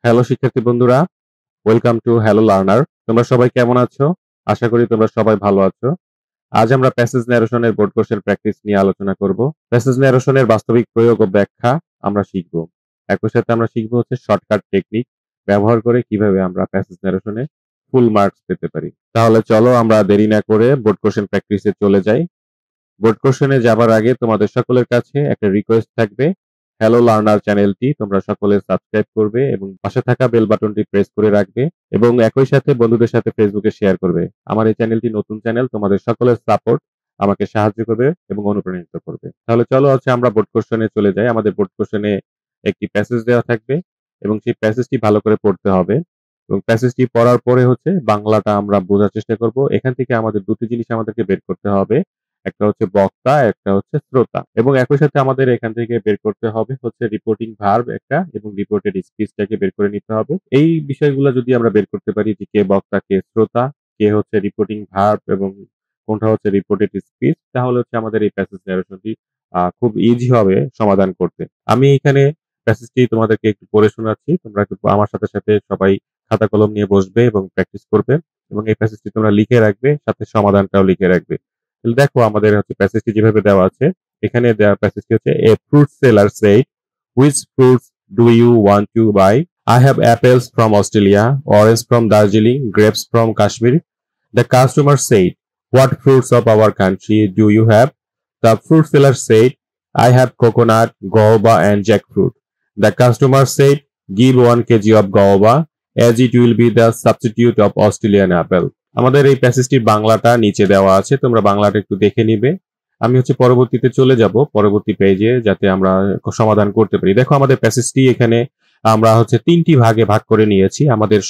Hello শিক্ষার্থী বন্ধুরা, welcome to hello learner. তোমরা সবাই কেমন আছো? আশা করি তোমরা সবাই ভালো আছো। আজ আমরা প্যাসেজ ন্যারেশনের বোর্ড কোশ্চেন প্র্যাকটিস নিয়ে আলোচনা করব। প্যাসেজ ন্যারেশনের বাস্তবিক প্রয়োগ ও ব্যাখ্যা আমরা শিখব। একই সাথে আমরা শিখব হচ্ছে শর্টকাট টেকনিক ব্যবহার করে কিভাবে আমরা প্যাসেজ ন্যারেশনে ফুল মার্কস পেতে পারি। তাহলে চলো আমরা দেরি না করে বোর্ড কোশ্চেন প্র্যাকটিসে চলে যাই। বোর্ড কোশ্চেনে যাবার আগে তোমাদের সকলের কাছে একটা রিকোয়েস্ট থাকবে। হ্যালো লার্নার চ্যানেলটি তোমরা সকলে সাবস্ক্রাইব করবে এবং পাশে থাকা বেল বাটনটি প্রেস করে রাখবে এবং একই সাথে বন্ধুদের সাথে ফেসবুকে শেয়ার করবে। আমার এই চ্যানেলটি নতুন চ্যানেল, তোমাদের সকলের সাপোর্ট আমাকে সাহায্য করবে এবং অনুপ্রাণিত করবে। তাহলে চলো হচ্ছে আমরা বোর্ড কোশ্চেনে চলে যাই। আমাদের বোর্ড কোশ্চেনে একটি প্যাসেজ দেওয়া থাকবে এবং সেই প্যাসেজটি ভালো করে পড়তে হবে এবং প্যাসেজটি পড়ার পরে হচ্ছে বাংলাটা আমরা বোঝার চেষ্টা করব। এখান থেকে আমাদের দুটি জিনিস আমাদেরকে বের করতে হবে। একটা হচ্ছে বক্তা, একটা হচ্ছে শ্রোতা এবং একই সাথে আমাদের এখান থেকে বের করতে হবে হচ্ছে রিপোর্টিং ভার্ব একটা এবং রিপোর্টেড স্পিচটাকে বের করে নিতে হবে। এই বিষয়গুলো যদি আমরা বের করতে পারি যে কে বক্তা, কে শ্রোতা, কে হচ্ছে রিপোর্টিং ভার্ব এবং কোনটা হচ্ছে রিপোর্টেড স্পিচ, তাহলে হচ্ছে আমাদের এই প্যাসেজ ন্যারেশনটি খুব ইজি হবে সমাধান করতে। আমি এখানে প্যাসেজটি তোমাদেরকে একটু পড়ে শোনাচ্ছি। তোমরা একটু আমার সাথে সাথে সবাই খাতা কলম নিয়ে বসবে এবং প্র্যাকটিস করবে এবং এই প্যাসেজটি তোমরা লিখে রাখবে, সাথে সমাধানটাও লিখে রাখবে। তাহলে দেখো আমাদের হচ্ছে প্যাসেজটি যেভাবে দেওয়া আছে, এখানে দেওয়া প্যাসেজটি হচ্ছে a fruit seller said, which fruits do you want to buy? I have apples from Australia, orange from Darjeeling, grapes from Kashmir. The customer said, what fruits of our country do you have? The fruit seller said, I have coconut, guava and jackfruit. The customer said, give 1 kg of guava as it will be the substitute of Australian apple. আমাদের এই প্যাসেজটির বাংলাটা নিচে দেওয়া আছে, তোমরা বাংলাটা একটু দেখে নিবে। আমি হচ্ছে পরবর্তীতে চলে যাব পরবর্তী পেজে, যাতে আমরা সমাধান করতে পারি। দেখো আমাদের প্যাসেজটি এখানে আমরা হচ্ছে তিনটি ভাগে ভাগ করে নিয়েছি আমাদের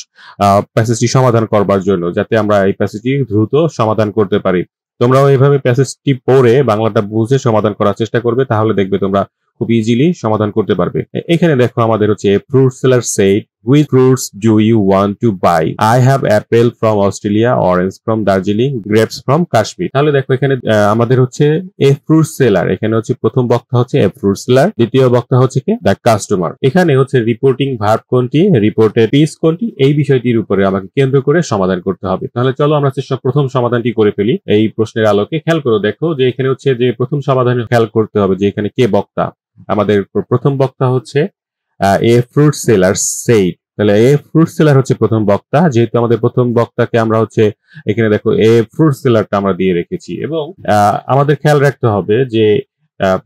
প্যাসেজটি সমাধান করবার জন্য, যাতে আমরা এই প্যাসেজটি দ্রুত সমাধান করতে পারি। তোমরাও এইভাবে প্যাসেজটি পড়ে বাংলাটা বুঝে সমাধান করার চেষ্টা করবে, তাহলে দেখবে তোমরা খুব ইজিলি সমাধান করতে পারবে। এখানে দেখো আমাদের হচ্ছে fruit seller said, which fruits do you want to buy? I have apple from Australia, orange from Darjeeling, grapes from Kashmir. তাহলে দেখো এখানে আমাদের হচ্ছে এ ফ্রুট সেলার, এখানে হচ্ছে প্রথম বক্তা হচ্ছে এ ফ্রুট সেলার, দ্বিতীয় বক্তা হচ্ছে কি দ্য কাস্টমার। এখানে হচ্ছে রিপোর্টিং ভার্ব কোনটি, রিপোর্টেড স্পিচ কোনটি, এই বিষয়টির উপরে আমাকে কেন্দ্র করে সমাধান করতে হবে। তাহলে চলো আমরা প্রথম সমাধানটি করে ফেলি এই প্রশ্নের আলোকে। খেয়াল করো, দেখো যে এখানে হচ্ছে যে প্রথম সমাধান খেয়াল করতে হবে যে এখানে কে বক্তা। আমাদের প্রথম বক্তা হচ্ছে এ ফ্রুট সেলার সেইড। তাহলে এ ফ্রুট সেলার হচ্ছে প্রথম বক্তা, যেহেতু আমাদের প্রথম বক্তাকে আমরা হচ্ছে এখানে দেখো এ ফ্রুট সেলারটা আমরা দিয়ে রেখেছি এবং আমাদের খেয়াল রাখতে হবে যে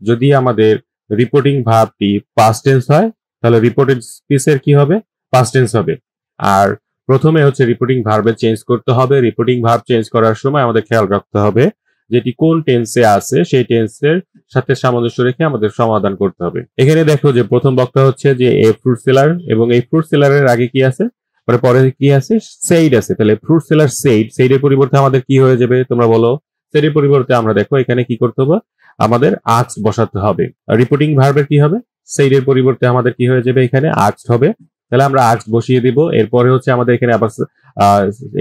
যদি আমাদের রিপোর্টিং ভার্বটি পাস্ট টেন্স হয়, তাহলে রিপোর্টেড স্পিচের কি হবে, পাস্ট টেন্স হবে। আর প্রথমে হচ্ছে রিপোর্টিং ভার্বে চেঞ্জ করতে হবে। রিপোর্টিং ভার্ব চেঞ্জ করার সময় আমাদের খেয়াল রাখতে হবে যেটি কোন টেন্সে আছে, সেই টেন্সের সাথে সামঞ্জস্য রেখে আমাদের সমাধান করতে হবে। এখানে দেখো যে প্রথম বক্তা হচ্ছে যে এ ফ্রুট সেলার এবং এই ফ্রুট সেলারের আগে কি আছে, পরে কি আছে, সেইড আছে। তাহলে ফ্রুট সেলার সেইড, সেইডের পরিবর্তে আমাদের কি হয়ে যাবে তোমরা বলো? সেইডের পরিবর্তে আমরা দেখো এখানে কি করতে হবে, আমাদের আক্স বসাতে হবে। রিপোর্টিং ভার্বের কি হবে, সেইডের পরিবর্তে আমাদের কি হয়ে যাবে, এখানে আক্স হবে। তাহলে আমরা আক্স বসিয়ে দিব। এরপরে হচ্ছে আমাদের এখানে আবার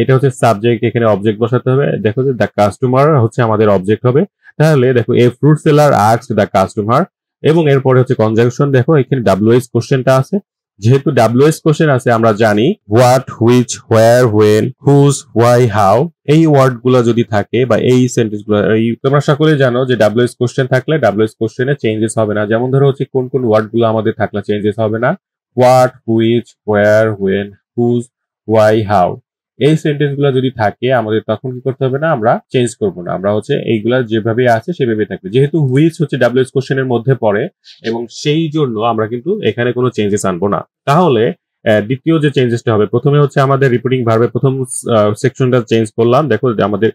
এটা হচ্ছে সাবজেক্ট, এখানে অবজেক্ট বসাতে হবে। দেখো যে দ্য কাস্টমার হচ্ছে আমাদের অবজেক্ট হবে। তাহলে দেখো এ fruit seller asked the customer এবং এরপরে হচ্ছে কনজাংশন। দেখো এখানে ডাব্লিউএস কোশ্চেনটা আছে, যেহেতু ডাব্লিউএস কোশ্চেন আছে আমরা জানি what, which, where, when, whose, why, how, এই ওয়ার্ড গুলো যদি থাকে বা এই সেন্টেন্স গুলো, এই তোমরা সকলে জানো যে ডাব্লিউএস কোশ্চেন থাকলে ডাব্লিউএস কোশ্চেনে চেঞ্জেস হবে না। যেমন ধরো হচ্ছে কোন কোন ওয়ার্ড গুলো আমাদের থাকলে চেঞ্জেস হবে না, what, which, where, when, whose, why, how, এই সেন্টেন্স গুলো যদি থাকে আমাদের তখন কি করতে হবে না, আমরা চেঞ্জ করব না। আমরা হচ্ছে এইগুলা যেভাবে আছে সেভাবে থাকবে। যেহেতু হুইচ হচ্ছে ডাব্লিউএস কোশ্চেনের মধ্যে পড়ে এবং সেই জন্য আমরা কিন্তু এখানে কোনো চেঞ্জেস আনবো না। তাহলে দ্বিতীয় যে চেঞ্জেসটা হবে, প্রথমে হচ্ছে আমাদের রিপোর্টিং ভার্বের প্রথম সেকশনটা চেঞ্জ করলাম। দেখো যে আমাদের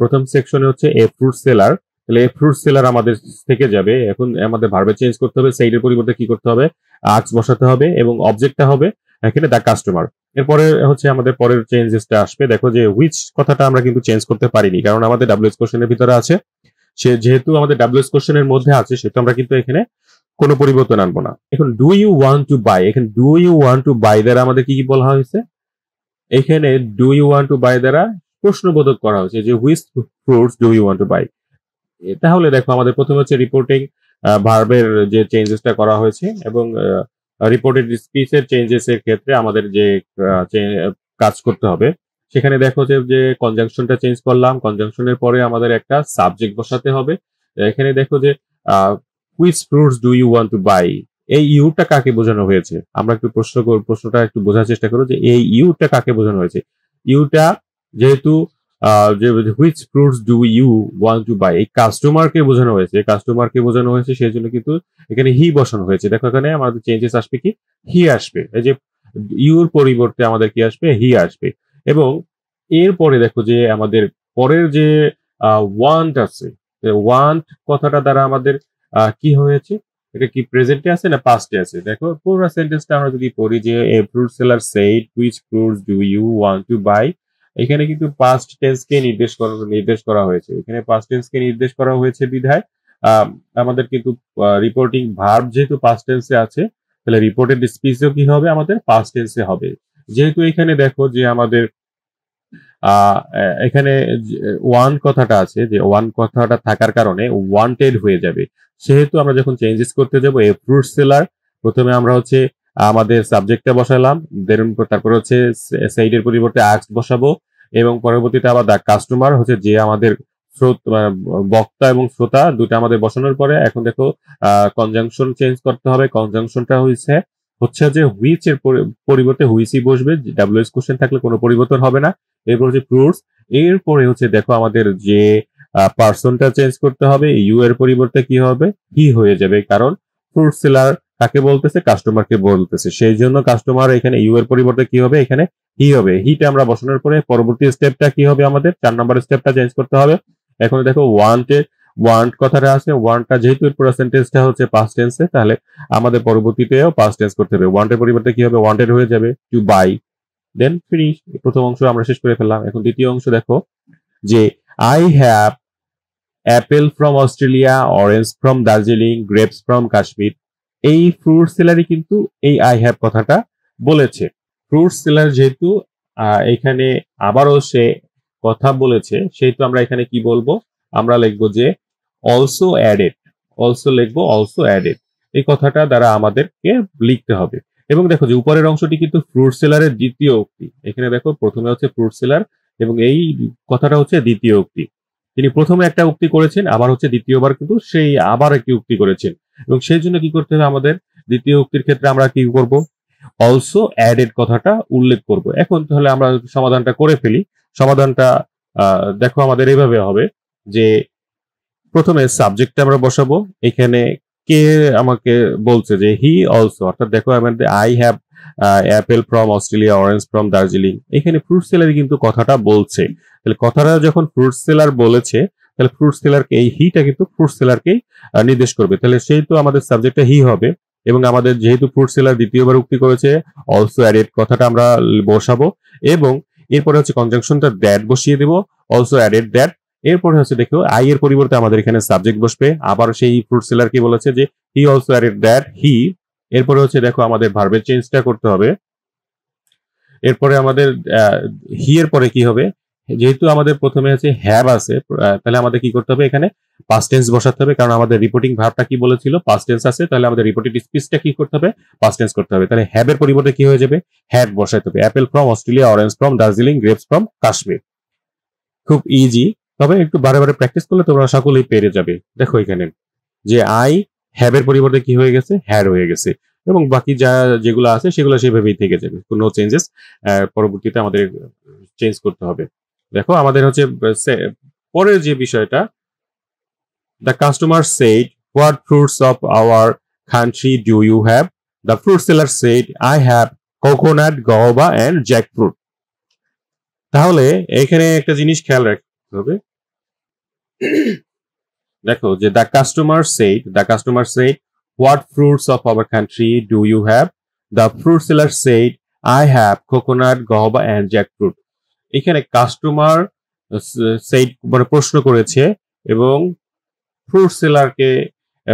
প্রথম সেকশনে হচ্ছে এ ফ্রুট সেলার, তাহলে এ ফ্রুট সেলার আমাদের থেকে যাবে। এখন আমাদের ভার্বে চেঞ্জ করতে হবে, সেইডের পরিবর্তে কি করতে হবে, আক্স বসাতে হবে এবং অবজেক্টটা হবে এখানে দ্য কাস্টমার। এরপরে হচ্ছে আমাদের পরের চেঞ্জেসটা আসবে। দেখো যে হুইচ কথাটা আমরা কিন্তু চেঞ্জ করতে পারিনি, কারণ আমাদের ডাব্লিউএস কোশ্চেনের ভিতরে আছে। সে যেহেতু আমাদের ডাব্লিউএস কোশ্চেনের মধ্যে আছে, সেহেতু আমরা কিন্তু এখানে কোনো পরিবর্তন আনবো না। এখন do you want to buy, এখানে do you want to buy দ্বারা আমাদের কি কি বলা হয়েছে, এখানে do you want to buy দ্বারা প্রশ্নবোধক করা হয়েছে যে which fruits do you want to buy. তাহলে দেখো আমাদের প্রথমে হচ্ছে রিপোর্টিং ভার্বের যে চেঞ্জেসটা করা হয়েছে এবং রিপোর্টেড স্পিচের চেঞ্জেস এর ক্ষেত্রে আমাদের যে কাজ করতে হবে, সেখানে দেখো যে কনজাংশনটা চেঞ্জ করলাম, কনজাংশনের পরে আমাদের একটা সাবজেক্ট বসাতে হবে। এখানে দেখো যে which fruits do you want to buy, এই ইউটা কাকে বোঝানো হয়েছে, আমরা একটু প্রশ্নটা একটু বোঝার চেষ্টা করো যে এই ইউটা কাকে বোঝানো হয়েছে। ইউটা যেহেতু যে which fruits do you want to buy, এই কাস্টমারকে বোঝানো হয়েছে, কাস্টমারকে বোঝানো হয়েছে, সেই জন্য কিন্তু এখানে হি বসানো হয়েছে। দেখো এখানে আমাদের চেঞ্জেস আসবে কি, হি আসবে, এই যে ইউর পরিবর্তে আমাদের কি আসবে, হি আসবে। এবং এরপরে দেখো যে আমাদের পরের যে ওয়ান্ট আছে, ওয়ান্ট কথাটা দ্বারা আমাদের কি হয়েছে, এটা কি প্রেজেন্টে আছে না পাস্টে আছে। দেখো পুরো সেন্টেন্সটা আমরা যদি পড়ি যে a fruit seller said which fruits do you want to buy, এখানে কিন্তু পাস্ট টেন্সকে নির্দেশ করা হয়েছে। এখানে পাস্ট টেন্সকে নির্দেশ করা হয়েছে বিধায় আমাদের কিন্তু রিপোর্টিং ভার্ব যেহেতু পাস্ট টেন্সে আছে, তাহলে রিপোর্টেড স্পিচও কি হবে, আমাদের পাস্ট টেন্সে হবে। যেহেতু এখানে দেখো যে আমাদের এখানে ওয়ান কথাটা আছে, যে ওয়ান কথাটা থাকার কারণে ওয়ান্টেড হয়ে যাবে। সেহেতু আমরা যখন চেঞ্জেস করতে যাব এ ফ্রুট সেলার, প্রথমে আমরা হচ্ছে আমাদের সাবজেক্টটা বসালাম, দেন তারপর হচ্ছে সাইডের পরিবর্তে আস্কড বসাবো, এবং পরবর্তীতে আবার দ্য কাস্টমার হচ্ছে যে আমাদের বক্তা এবং শ্রোতা দুটো আমাদের বসানোর পরে এখন দেখো কনজাংশন চেঞ্জ করতে হবে। কনজাংশনটা হচ্ছে যে হুইচ এর পরিবর্তে হুইচই বসবে, ডাব্লিউএস কোশ্চেন থাকলে কোনো পরিবর্তন হবে না। এরপর হচ্ছে ফ্রুটস, এরপরে হচ্ছে দেখো আমাদের যে পার্সনটা চেঞ্জ করতে হবে, ইউ এর পরিবর্তে কি হবে, হি হয়ে যাবে, কারণ ফ্রুট সেলার কাকে বলতেছে, কাস্টমারকে বলতেছে, সেই জন্য কাস্টমার এখানে ইউ এর পরিবর্তে কি হবে, এখানে হি হবে। হিটা আমরা বসানোর পরে পরবর্তী স্টেপটা কি হবে, আমাদের 4 নম্বর স্টেপটা চেঞ্জ করতে হবে। এখন দেখো ওয়ান্ট কথাটা আছে, ওয়ান্টটা যেহেতু পুরো সেন্টেন্সটা হচ্ছে পাস্ট টেন্সে, তাহলে আমাদের পরবর্তীতেও পাস্ট টেন্স করতে হবে। ওয়ান্টের পরিবর্তে কি হবে, ওয়ান্টেড হয়ে যাবে, টু বাই, দেন ফিনিশ। প্রথম অংশ আমরা শেষ করে ফেললাম। এখন দ্বিতীয় অংশ দেখো যে I have Apple from Australia, orange from Darjeeling, grapes from Kashmir. এই ফ্রুট সেলারই কিন্তু এই আই হ্যাভ কথাটা বলেছে। ফ্রুট সেলার যেহেতু এখানে আবারও সে কথা বলেছে, সেহেতু আমরা এখানে কি বলবো, আমরা লিখবো যে অলসো অ্যাডেড, অলসো লিখবো অলসো অ্যাডেড, এই কথাটা দ্বারা আমাদেরকে লিখতে হবে। এবং দেখো যে উপরের অংশটি কিন্তু ফ্রুট সেলারের দ্বিতীয় উক্তি। এখানে দেখো প্রথমে হচ্ছে ফ্রুট সেলার এবং এই কথাটা হচ্ছে দ্বিতীয় উক্তি। তিনি প্রথমে একটা উক্তি করেছেন, আবার হচ্ছে দ্বিতীয়বার কিন্তু সেই আবার একটি উক্তি করেছেন, এবং সেই জন্য কি করতে হবে, আমাদের দ্বিতীয় উক্তির ক্ষেত্রে আমরা কি করব, অলসো অ্যাডেড কথাটা উল্লেখ করব। এখন তাহলে আমরা সমাধানটা করে ফেলি। সমাধানটা দেখো আমাদের এইভাবে হবে যে প্রথমে সাবজেক্টটা আমরা বসাবো। এখানে কে আমাকে বলছে যে হি অলসো, অর্থাৎ দেখো আমাদের I have Apple from Australia, orange from Darjeeling, এখানে ফ্রুট সেলার কিন্তু কথাটা বলছে। তাহলে কথাটা যখন ফ্রুট সেলার বলেছে, তাহলে ফ্রুট সেলারকে এই হিটা কিন্তু ফ্রুট সেলারকেই নির্দেশ করবে। তাহলে সেই তো আমাদের সাবজেক্টটা হি হবে, এবং আমাদের যেহেতু ফ্রুট সেলার দ্বিতীয়বার উক্তি করেছে, অলসো অ্যাডেড কথাটা আমরা বসাবো, এবং এরপরে হচ্ছে কনজাংশনটা দ্যাট বসিয়ে দেবো, অলসো অ্যাডেড দ্যাট। এরপরে হচ্ছে দেখো আই এর পরিবর্তে আমাদের এখানে সাবজেক্ট বসবে, আবার সেই ফ্রুট সেলার কি বলেছে যে he also added that he. এরপরে হচ্ছে দেখো আমাদের ভার্বের চেঞ্জটা করতে হবে। এরপরে আমাদের হি এর পরে কি হবে, যেহেতু আমাদের প্রথমে আছে হ্যাভ আছে, তাহলে আমাদের কি করতে হবে, এখানে পাস্ট টেন্স বসাতে হবে, কারণ আমাদের রিপোর্টিং ভার্বটা কি বলেছিল, পাস্ট টেন্স আছে, তাহলে আমাদের রিপোর্টেড স্পিচটা কি করতে হবে, পাস্ট টেন্স করতে হবে। তাহলে হ্যাভ এর পরিবর্তে কি হয়ে যাবে, হ্যাড বসাতে হবে। Apple from Australia, orange from Darjeeling, grapes from Kashmir. খুব ইজি, তবে একটু বারে বারে প্র্যাকটিস করলে তোমরা সকলেই পেরে যাবে। দেখো এখানে যে আই হ্যাভ এর পরিবর্তে কি হয়ে গেছে, হ্যাড হয়ে গেছে, এবং বাকি যেগুলো আছে সেগুলো সেভাবেই থেকে যাবে, কোনো চেঞ্জেস পরবর্তীতে আমাদের চেঞ্জ করতে হবে। দেখো আমাদের হচ্ছে পরের যে বিষয়টা, the customer said what fruits of our country do you have, the fruit seller said I have coconut, guava and jackfruit. তাহলে এখানে একটা জিনিস খেয়াল রাখতে হবে, দেখো যে the customer said what fruits of our country do you have, the fruit seller said I have coconut, guava and jackfruit. এখানে কাস্টমার সেইড মানে প্রশ্ন করেছে, এবং ফ্রুট সেলারকে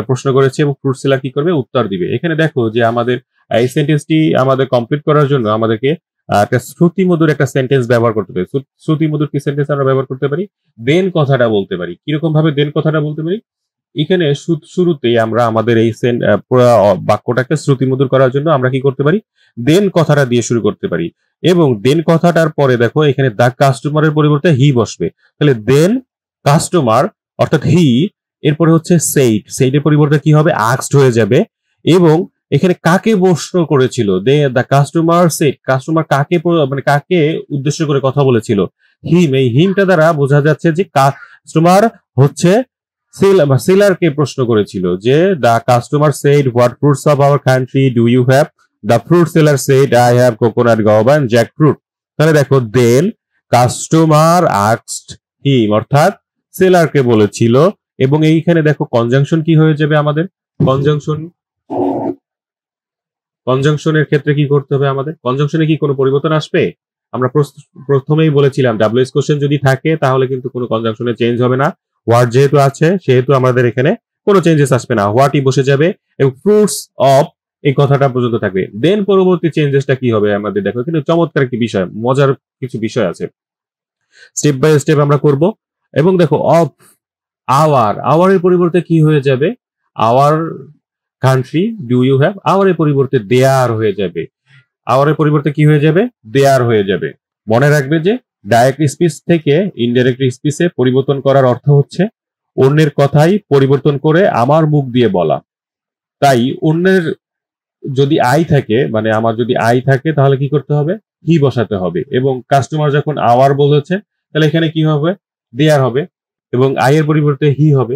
প্রশ্ন করেছে, এবং ফ্রুট সেলার কি করবে, উত্তর দিবে। এখানে দেখো যে আমাদের এই সেন্টেন্সটি আমাদের কমপ্লিট করার জন্য আমাদেরকে একটা শ্রুতিমধুর একটা সেন্টেন্স ব্যবহার করতে পারি। শ্রুতিমধুর কি সেন্টেন্স আমরা ব্যবহার করতে পারি, দেন কথাটা বলতে পারি। কিরকম ভাবে দেন কথাটা বলতে পারি, এখানে শুরুতেই আমরা আমাদের এই বাক্যটাকে শ্রুতিমধুর করার জন্য আমরা কি করতে পারি, দেন কথাটা দিয়ে শুরু করতে পারি। এবং দেন কথাটার পরে দেখো এখানে দ্য কাস্টমারের পরিবর্তে হি বসবে। তাহলে দেন কাস্টমার অর্থাৎ হি, এরপরে হচ্ছে সেইড, সেইডের পরিবর্তে কি হবে, আস্কড হয়ে যাবে। এবং এখানে কাকে প্রশ্ন করেছিল, দ্য কাস্টমার সেইড, কাস্টমার কাকে মানে কাকে উদ্দেশ্য করে কথা বলেছিল, হিম। এই হিমটা দ্বারা বোঝা যাচ্ছে যে কাস্টমার হচ্ছে সেলারকে প্রশ্ন করেছিল যে the customer said what fruits of our country do you have, the fruit seller said I have coconut, guava and jackfruit. তাহলে দেখো দেন কাস্টমার আস্কড হিম, অর্থাৎ সেলারকে বলেছিল। এবং এইখানে দেখো কনজাংশন কি হয়ে যাবে আমাদের, কনজাংশনের ক্ষেত্রে কি করতে হবে আমাদের, কনজাংশনে কি কোনো পরিবর্তন আসবে? আমরা প্রথমেই বলেছিলাম ডাব্লিউএস কোশ্চেন যদি থাকে তাহলে কিন্তু কোনো কনজাংশনে চেঞ্জ হবে না। ওয়ার্ড যেহেতু আছে সেহেতু আমাদের এখানে কোনো চেঞ্জেস আসবে না, হোয়াটই বসে যাবে এবং ফ্রুটস অফ এই কথাটা পর্যন্ত থাকবে। দেন পরবর্তী চেঞ্জেসটা কি হবে আমাদের, দেখো কিন্তু চমৎকার একটি বিষয়, মজার কিছু বিষয় আছে, স্টেপ বাই স্টেপ আমরা করব। এবং দেখো অফ আওয়ারের পরিবর্তে কি হয়ে যাবে, our country do you have, আওয়ারের পরিবর্তে দেয়ার হয়ে যাবে। আওয়ারের পরিবর্তে কি হয়ে যাবে, দেয়ার হয়ে যাবে। মনে রাখবে যে ডাইরেক্ট স্পিচ থেকে ইনডাইরেক্ট স্পিচে পরিবর্তন করার অর্থ হচ্ছে অন্যের কথাই পরিবর্তন করে আমার মুখ দিয়ে বলা। তাই অন্যের যদি আই থাকে, মানে আমার যদি আই থাকে তাহলে কি করতে হবে, হি বসাতে হবে। এবং কাস্টমার যখন আওয়ার বলেছে তাহলে এখানে কি হবে, দেয়ার হবে এবং আই এর পরিবর্তে হি হবে।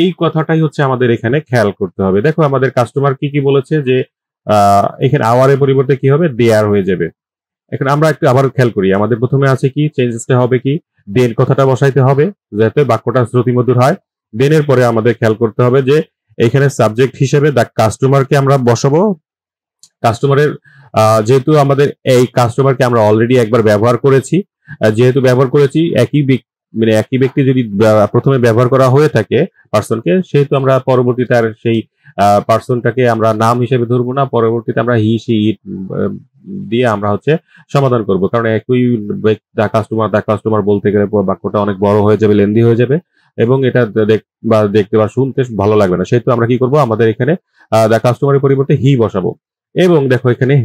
এই কথাটাই হচ্ছে আমাদের এখানে খেয়াল করতে হবে। দেখো আমাদের কাস্টমার কি কি বলেছে যে এখানে আওয়ারের পরিবর্তে কি হবে, দেয়ার হয়ে যাবে। এখন আমরা একটু আবার খেয়াল করি, আমাদের প্রথমে আছে কি, চেঞ্জেসটা হবে কি, দেন কথাটা বসাইতে হবে যাতে বাক্যটা শ্রুতিমধুর হয়। দেন এর পরে আমাদের খেয়াল করতে হবে যে এখানে সাবজেক্ট হিসেবে দ্য কাস্টমারকে আমরা বসাবো। কাস্টমারের যেহেতু আমাদের এই কাস্টমারকে আমরা অলরেডি একবার ব্যবহার করেছি, যেহেতু ব্যবহার করেছি মানে একই ব্যক্তি যদি প্রথমে ব্যবহার করা হয়ে থাকে পার্সনকে, সেহেতু আমরা পরবর্তীতে আর সেই পার্সনটাকে আমরা নাম হিসেবে ধরবো না, পরবর্তীতে আমরা হি সি ইট দিয়ে আমরা হচ্ছে সমাধান করব। কারণ একই দা কাস্টমার বলতে গেলে বাক্যটা অনেক বড় হয়ে যাবে, লেন্দি হয়ে যাবে এবং এটা দেখতে বা শুনতে ভালো লাগবে না। সেহেতু আমরা কি করব, আমাদের এখানে দা কাস্টমারের পরিবর্তে হি বসাবো। এবং দেখো এখানে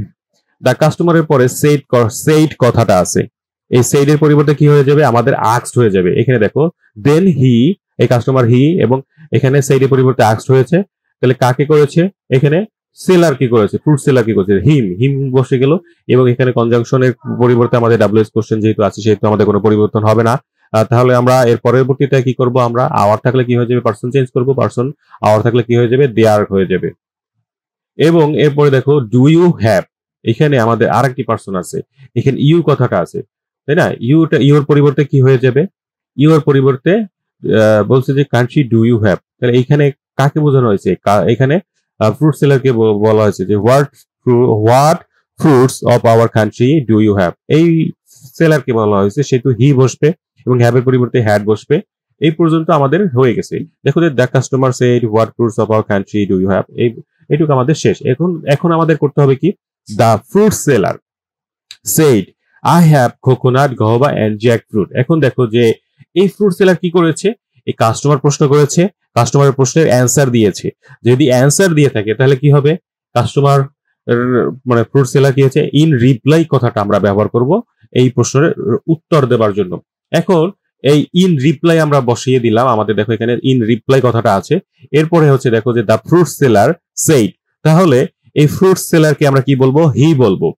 দা কাস্টমারের পরে সেইড কথাটা আছে, এই সেইড এর পরিবর্তে কি হয়ে যাবে, আমাদের আস্কড হয়ে যাবে। এখানে দেখো দেন হি, এই কাস্টমার হি এবং এখানে সেইড এর পরিবর্তে আস্কড হয়েছে। তাহলে কাকে করেছে, এখানে সেলার কি করেছে, ফ্রুট সেলার কি করেছে, হিম বসে গেল। এবং এখানে কনজাংশনের পরিবর্তে আমাদের ডাব্লিউএস কোশ্চেন যেহেতু আছে সেহেতু আমাদের কোনো পরিবর্তন হবে না। তাহলে আমরা এর পরবর্তীতে কি করব, আমরা আওয়ার থাকলে কি হয়ে যাবে, পার্সন চেঞ্জ করব, পার্সন আওয়ার থাকলে কি হয়ে যাবে, দেয়ার হয়ে যাবে। এবং এরপরে দেখো ডু ইউ হ্যাভ, এখানে আমাদের আরেকটি পার্সন আছে, এখানে ইউ কথাটা আছে, তাই না, ইউর পরিবর্তে কি হয়ে যাবে, ইউর পরিবর্তে বলছে যে কান্ট্রি ডু ইউ হ্যাভ। তাহলে এখানে কাকে বোঝানো হয়েছে, এখানে ফ্রুট সেলারকে বলা হয়েছে যে what fruits of our country do you have, এই সেলারকে বলা হয়েছে সেহেতু হি বসবে এবং হ্যাভ এর পরিবর্তে হ্যাড বসবে। এই পর্যন্ত আমাদের হয়ে গেছে। দেখো যে the customer said what fruits of our country do you have, এইটুকু আমাদের শেষ। এখন আমাদের করতে হবে কি, the fruit seller said I have coconut, guava and jackfruit. এখন দেখো যে এই ফ্রুট সেলার কি করেছে, এই কাস্টমার প্রশ্ন করেছে, কাস্টমারের প্রশ্নের অ্যান্সার দিয়েছে। যদি অ্যান্সার দিয়ে থাকে তাহলে কি হবে, কাস্টমার মানে ফ্রুট সেলার কি হচ্ছে, ইন রিপ্লাই কথাটা আমরা ব্যবহার করব এই প্রশ্নের উত্তর দেবার জন্য। এখন এই ইন রিপ্লাই আমরা বসিয়ে দিলাম, আমাদের দেখো এখানে ইন রিপ্লাই কথাটা আছে। এরপরে হচ্ছে দেখো যে দ্য ফ্রুট সেলার সেইড, তাহলে এই ফ্রুট সেলারকে আমরা কি বলবো, হি বলবো।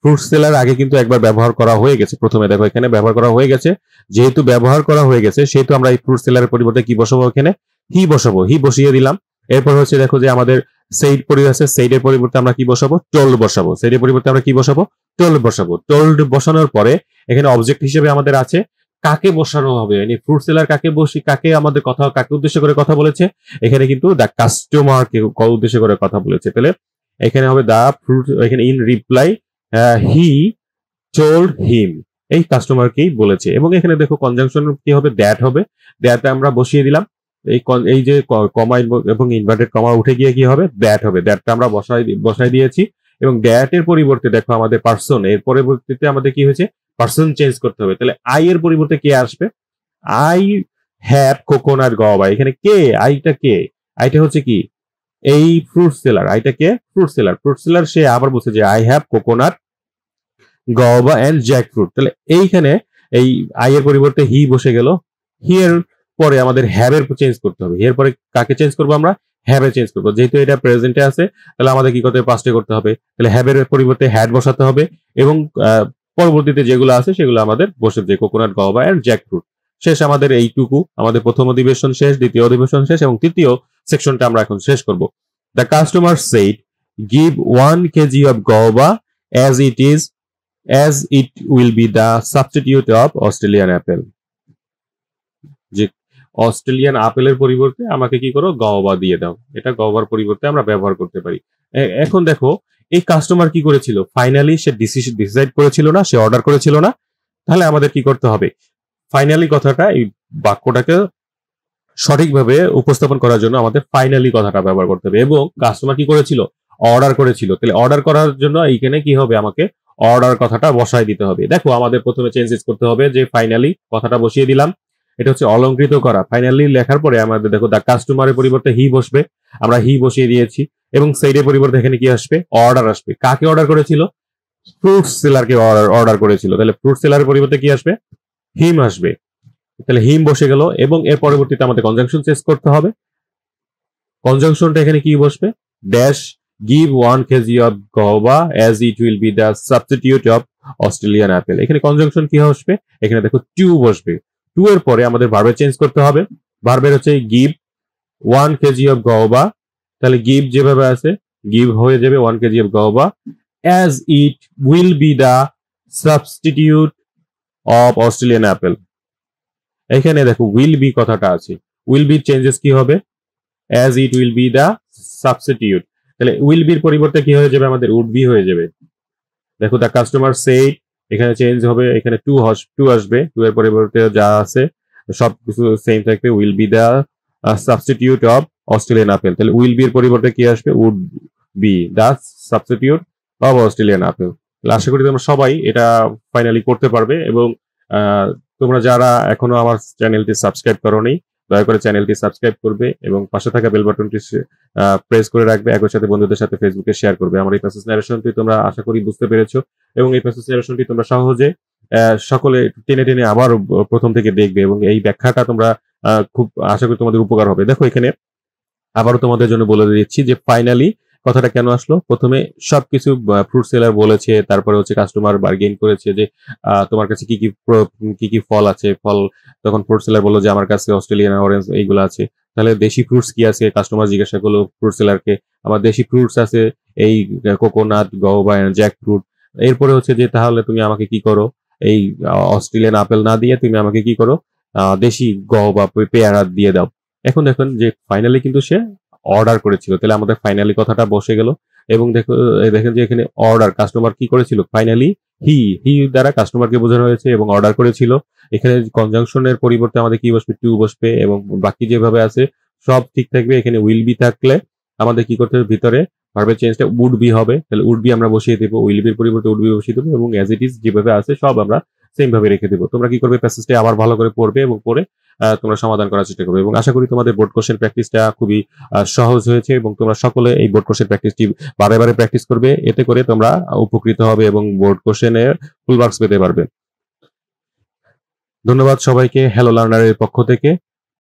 ফ্রুট সেলার আগে কিন্তু একবার ব্যবহার করা হয়ে গেছে, প্রথমে দেখো এখানে ব্যবহার করা হয়ে গেছে। যেহেতু ব্যবহার করা হয়ে গেছে সেহেতু আমরা এই ফ্রুট সেলারের পরিবর্তে কি বসাবো, এখানে হি বসাবো, হি বসিয়ে দিলাম। এরপর হচ্ছে দেখো যে আমাদের সেইড আছে, সেইডের পরিবর্তে আমরা কি বসাবো, টোল্ড বসাবো। সেইডের পরিবর্তে আমরা কি বসাবো, টোল্ড বসাবো। টোল্ড বসানোর পরে এখানে অবজেক্ট হিসেবে আমাদের আছে কাকে বসানো হবে, মানে ফ্রুট সেলার কাকে আমাদের কথা, কাকে উদ্দেশ্য করে কথা বলেছে, এখানে কিন্তু দা কাস্টমারকে উদ্দেশ্য করে কথা বলেছে। তাহলে এখানে হবে দা ফ্রুট, এখানে in reply he told him, এই কাস্টমারকেই বলেছে। এবং এখানে দেখো কনজাংশন কি হবে, দ্যাট হবে, দ্যাট আমরা বসিয়ে দিলাম। এই যে কমা এবং ইনভার্টেড কমা উঠে গিয়ে কি হবে, দ্যাট হবে, দ্যাটটা আমরা বসাই দিয়েছি। এবং দ্যাট এর পরিবর্তে দেখো আমাদের পার্সন, এর পরবর্তীতে আমাদের কি হয়েছে, পার্সন চেঞ্জ করতে হবে। তাহলে আই এর পরিবর্তে কে আসবে, আই হ্যাভ কোকোনাট গাওবা, এখানে কে, আইটা কে, আইটা হচ্ছে কি এই ফ্রুট সেলার, আইটা কে ফ্রুট সেলার, ফ্রুট সেলার সে আবার বলছে যে I have coconut guava and jackfruit. তাহলে এইখানে এই আই এর পরিবর্তে হি বসে গেল, হি এর পরে আমাদের হ্যাভ এর চেঞ্জ করতে হবে, এর পরে কাকে চেঞ্জ করবো আমরা, হ্যাভ এ চেঞ্জ করবো, যেহেতু এটা প্রেজেন্টে আছে তাহলে আমাদের কি করতে হবে, পাস্টে করতে হবে, তাহলে হ্যাভ এর পরিবর্তে হ্যাড বসাতে হবে এবং পরবর্তীতে যেগুলো আছে সেগুলো আমাদের বসে, যে coconut guava and Jack fruit. শেষ আমাদের এইটুকু, আমাদের প্রথম অধিবেশন শেষ, দ্বিতীয় অধিবেশন শেষ এবং তৃতীয় সেকশনটা আমরা এখন শেষ করব। The customer said give 1 kg of guava as it is, as it will be the substitute of Australian apple। যে অস্ট্রেলিয়ান আপেলের পরিবর্তে আমাকে কি করো, গাওবা দিয়ে দাও, এটা গাওবার পরিবর্তে আমরা ব্যবহার করতে পারি। এখন দেখো এই কাস্টমার কি করেছিল, ফাইনালি সে ডিসাইড করেছিল না, সে অর্ডার করেছিল না, তাহলে আমাদের কি করতে হবে, ফাইনালি কথাটা, এই বাক্যটাকে সঠিকভাবে উপস্থাপন করার জন্য আমাদের ফাইনালি কথাটা ব্যবহার করতে হবে। এবং কাস্টমার কি করেছিল, অর্ডার করেছিল, তাহলে অর্ডার করার জন্য এইখানে কি হবে, আমাকে অর্ডার কথাটা বসায় দিতে হবে। দেখো আমাদের প্রথমে চেঞ্জেস করতে হবে, যে ফাইনালি কথাটা বসিয়ে দিলাম, এটা হচ্ছে অলংকৃত করা। ফাইনালি লেখার পরে আমাদের দেখো দা কাস্টমারের পরিবর্তে হি বসবে, আমরা হি বসিয়ে দিয়েছি এবং সেইডের পরিবর্তে এখানে কি আসবে, অর্ডার আসবে। কাকে অর্ডার করেছিল, ফ্রুট সেলারকে অর্ডার করেছিল, তাহলে ফ্রুট সেলারের পরিবর্তে কি আসবে, হিম আসবে, তাহলে হিম বসে গেল। এবং এর পরবর্তীতে আমাদের কনজাংশন চেঞ্জ করতে হবে, কনজাংশনটা এখানে কি বসবে, dash give 1 kg of guava as it will be the substitute of Australian apple। এখানে কনজাংশন কি আসবে, এখানে দেখো টু বসবে, টু এর পরে আমাদের ভার্বের চেঞ্জ করতে হবে, ভার্বের হচ্ছে গিভ 1 kg of guava, তাহলে গিভ যেভাবে আছে গিভ হয়ে যাবে 1 kg of guava as it will be the substitute of Australian apple। এখানে দেখো উইল বি কথাটা আছে, উইল বি চেঞ্জেস কি হবে, as it will be the substitute, তাহলে উইল বির পরিবর্তে কি হয়ে যাবে, আমাদের উড বি হয়ে যাবে। দেখো দা কাস্টমার সেইড, এখানে চেঞ্জ হবে, এখানে টু আসবে, টু এর পরিবর্তে যা আছে সবকিছু সেম থাকবে, will be the substitute of Australian apple, তাহলে উইল বি এর পরিবর্তে কি আসবে, would be the substitute of Australian apple. আশা করি তোমরা সবাই এটা ফাইনালি করতে পারবে। এবং তোমরা যারা এখনো আমার চ্যানেলটি সাবস্ক্রাইব করোনি, দয়া করে চ্যানেলটি সাবস্ক্রাইব করবে এবং পাশে থাকা বেল বাটনটি প্রেস করে রাখবে, একই সাথে বন্ধুদের সাথে ফেসবুকে শেয়ার করবে। আমার এই প্যাসেজ ন্যারেশনটি তোমরা আশা করি বুঝতে পেরেছো এবং এই প্যাসেজ ন্যারেশনটি তোমরা সহজে সকলে টেনে টেনে আবার প্রথম থেকে দেখবে এবং এই ব্যাখ্যাটা তোমরা খুব আশা করি তোমাদের উপকার হবে। দেখো এখানে আবারও তোমাদের জন্য বলে দিচ্ছি যে ফাইনালি কথাটা কেন আসলো, প্রথমে সবকিছু ফ্রুট সেলার বলেছে, তারপরে হচ্ছে কাস্টমার বার্গেন করেছে যে তোমার কাছে কি কি ফল আছে, ফল, তখন ফ্রুট সেলার বললো যে আমার কাছে অস্ট্রেলিয়ান অরেঞ্জ এইগুলো আছে, তাহলে দেশি ফ্রুটস কি আছে, কাস্টমার জিজ্ঞাসা করলো ফ্রুট সেলারকে, আমার দেশি ফ্রুটস আছে এই কোকোনাট, গাওবা, জ্যাক ফ্রুট। এরপরে হচ্ছে যে তাহলে তুমি আমাকে কি করো, এই অস্ট্রেলিয়ান আপেল না দিয়ে তুমি আমাকে কি করো, দেশি গাওবা পেয়ারা দিয়ে দাও। এখন দেখুন যে ফাইনালি কিন্তু সে অর্ডার করেছিল, তাহলে আমাদের ফাইনালি কথাটা বসে গেল। এবং দেখেন যে এখানে অর্ডার, কাস্টমার কি করেছিল, ফাইনালি হি দ্বারা কাস্টমারকে বোঝানো হয়েছে এবং অর্ডার করেছিল। এখানে কনজাংশনের পরিবর্তে আমাদের কি বসবে, টু বসবে এবং বাকি যেভাবে আছে সব ঠিক থাকবে। এখানে উইল বি থাকলে আমাদের কি করতে হবে, ভিতরে ভার্বের চেঞ্জটা উড বি হবে, তাহলে উড বি আমরা বসিয়ে দেবো, উইল বির পরিবর্তে উড বি বসিয়ে দেবো এবং অ্যাজ ইট ইজ যেভাবে আছে সব আমরা সেম ভাবে রেখে দেবো। তোমরা কি করবে, প্যাসেজটা আবার ভালো করে পড়বে এবং পড়ে তোমরা সমাধান করার চেষ্টা করবে এবং আশা করি তোমাদের বোর্ড কোশ্চেন প্র্যাকটিসটা খুবই সহজ হয়েছে এবং তোমরা সকলে এই বোর্ড কোশ্চেন প্র্যাকটিসটি বারে বারে প্র্যাকটিস করবে, এতে করে তোমরা উপকৃত হবে এবং বোর্ড কোশ্চেনের ফুল মার্কস পেতে পারবে। ধন্যবাদ সবাইকে হ্যালো লার্নারের পক্ষ থেকে।